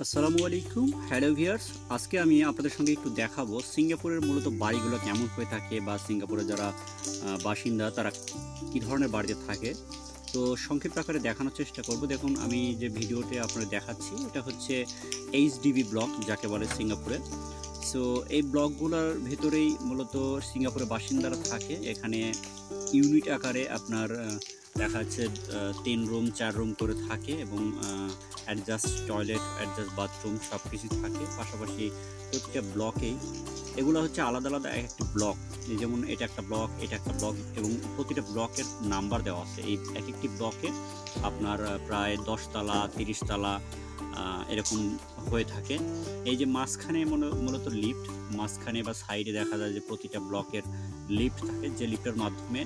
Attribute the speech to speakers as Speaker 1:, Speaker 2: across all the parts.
Speaker 1: আসসালামু আলাইকুম, hello viewers. আজকে আমি আপনাদের সঙ্গে একটু দেখাবো সিঙ্গাপুরের মূলত বাড়িগুলো কেমন হয়ে থাকে বা সিঙ্গাপুরে যারা বাসিন্দা তারা কী ধরনের বাড়িতে থাকে। তো সংক্ষিপ্ত আকারে দেখানোর চেষ্টা করব। দেখুন, আমি যে ভিডিওতে আপনাদের দেখাচ্ছি এটা হচ্ছে এইচডিবি ব্লক, যাকে বলে সিঙ্গাপুরে। সো এই ব্লকগুলোর ভেতরেই মূলত সিঙ্গাপুরের বাসিন্দারা থাকে। এখানে ইউনিট আকারে আপনার দেখা যাচ্ছে 3 রুম 4 রুম করে থাকে এবং অ্যাডজাস্ট টয়লেট, অ্যাডজাস্ট বাথরুম সব কিছু থাকে। পাশাপাশি প্রতিটা ব্লকেই এগুলো হচ্ছে আলাদা আলাদা এক একটি ব্লক। যেমন এটা একটা ব্লক, এটা একটা ব্লক, এবং প্রতিটা ব্লকের নাম্বার দেওয়া আছে। এই এক একটি ব্লকে আপনার প্রায় 10 তলা 30 তলা এরকম হয়ে থাকে। এই যে মাঝখানে মূলত লিফট, মাঝখানে বা সাইডে দেখা যায় যে প্রতিটা ব্লকের লিফট থাকে, যে লিফটের মাধ্যমে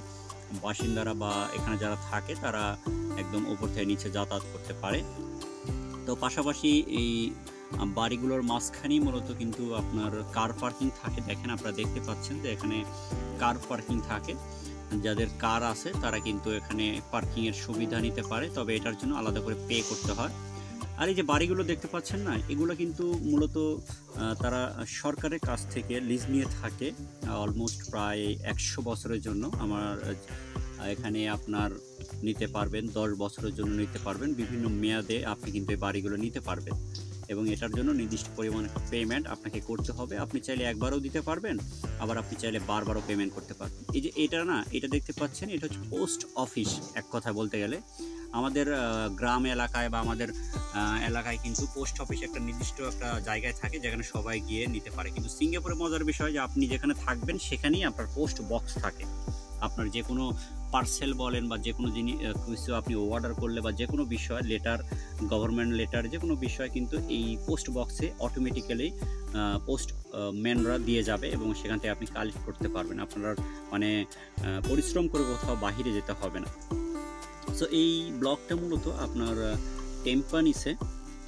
Speaker 1: বাসিন্দারা বা এখানে যারা থাকে তারা একদম উপর থেকে নিচে যাতায়াত করতে পারে। তো পাশাপাশি এই বাড়িগুলোর মাঝখানেই মূলত কিন্তু আপনার কার পার্কিং থাকে। দেখেন, আপনারা দেখতে পাচ্ছেন যে এখানে কার পার্কিং থাকে। যাদের কার আছে তারা কিন্তু এখানে পার্কিংয়ের সুবিধা নিতে পারে, তবে এটার জন্য আলাদা করে পে করতে হয়। আর এই যে বাড়িগুলো দেখতে পাচ্ছেন না, এগুলো কিন্তু মূলত তারা সরকারের কাছ থেকে লিজ নিয়ে থাকে অলমোস্ট প্রায় 100 বছরের জন্য। আমার এখানে আপনার নিতে পারবেন 10 বছরের জন্য নিতে পারবেন। বিভিন্ন মেয়াদে আপনি কিন্তু এই বাড়িগুলো নিতে পারবেন এবং এটার জন্য নির্দিষ্ট পরিমাণ একটা পেমেন্ট আপনাকে করতে হবে। আপনি চাইলে একবারও দিতে পারবেন, আবার আপনি চাইলে বারবারও পেমেন্ট করতে পারবেন। এই যে এটা দেখতে পাচ্ছেন, এটা হচ্ছে পোস্ট অফিস। এক কথায় বলতে গেলে আমাদের গ্রাম এলাকায় বা আমাদের এলাকায় কিন্তু পোস্ট অফিস একটা নির্দিষ্ট একটা জায়গায় থাকে যেখানে সবাই গিয়ে নিতে পারে। কিন্তু সিঙ্গাপুরে মজার বিষয় যে আপনি যেখানে থাকবেন সেখানেই আপনার পোস্ট বক্স থাকে। আপনার যে কোনো পার্সেল বলেন বা যে কোনো জিনিস কিছু আপনি অর্ডার করলে বা যে কোনো বিষয়, লেটার, গভর্নমেন্ট লেটার, যে কোনো বিষয় কিন্তু এই পোস্ট বক্সে অটোমেটিক্যালি পোস্ট ম্যানরা দিয়ে যাবে এবং সেখান থেকে আপনি কালেক্ট করতে পারবেন। আপনার মানে পরিশ্রম করে কোথাও বাহিরে যেতে হবে না। সো এই ব্লগটা মূলত আপনার টেম্পানিসে।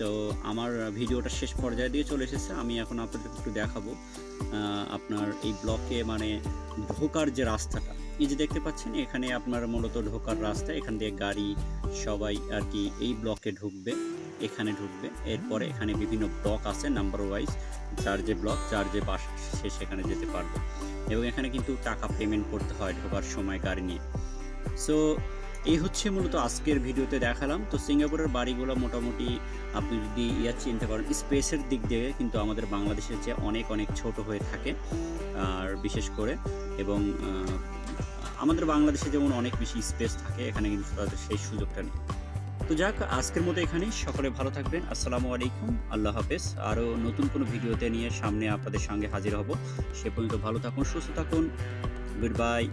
Speaker 1: তো আমার ভিডিওটা শেষ পর্যায়ে দিয়ে চলে এসেছে। আমি এখন আপনাদের একটু দেখাবো আপনার এই ব্লকে মানে ঢোকার যে রাস্তাটা। এই যে দেখতে পাচ্ছেন, এখানে আপনার মূলত ঢোকার রাস্তা। এখান দিয়ে গাড়ি সবাই আর কি এই ব্লকে ঢুকবে, এখানে ঢুকবে। এরপরে এখানে বিভিন্ন ব্লক আছে নাম্বার ওয়াইজ, যার যে ব্লক, যার যে বাস সে সেখানে যেতে পারবে এবং এখানে কিন্তু টাকা পেমেন্ট করতে হয় ঢোকার সময় গাড়ি নিয়ে। সো এই হচ্ছে মূলত আজকের ভিডিওতে দেখালাম। তো সিঙ্গাপুরের বাড়িগুলো মোটামুটি আপনি যদি চিনতে পারেন, স্পেসের দিক দিয়ে কিন্তু আমাদের বাংলাদেশের চেয়ে অনেক অনেক ছোট হয়ে থাকে আর বিশেষ করে, এবং আমাদের বাংলাদেশে যেমন অনেক বেশি স্পেস থাকে, এখানে কিন্তু তাদের সেই সুযোগটা নেই। তো যাক, আজকের মতো এখানেই। সকলে ভালো থাকবেন। আসসালামু আলাইকুম, আল্লাহ হাফেজ। আরও নতুন কোনো ভিডিওতে নিয়ে সামনে আপনাদের সঙ্গে হাজির হব। সে পর্যন্ত ভালো থাকুন, সুস্থ থাকুন। Good bye.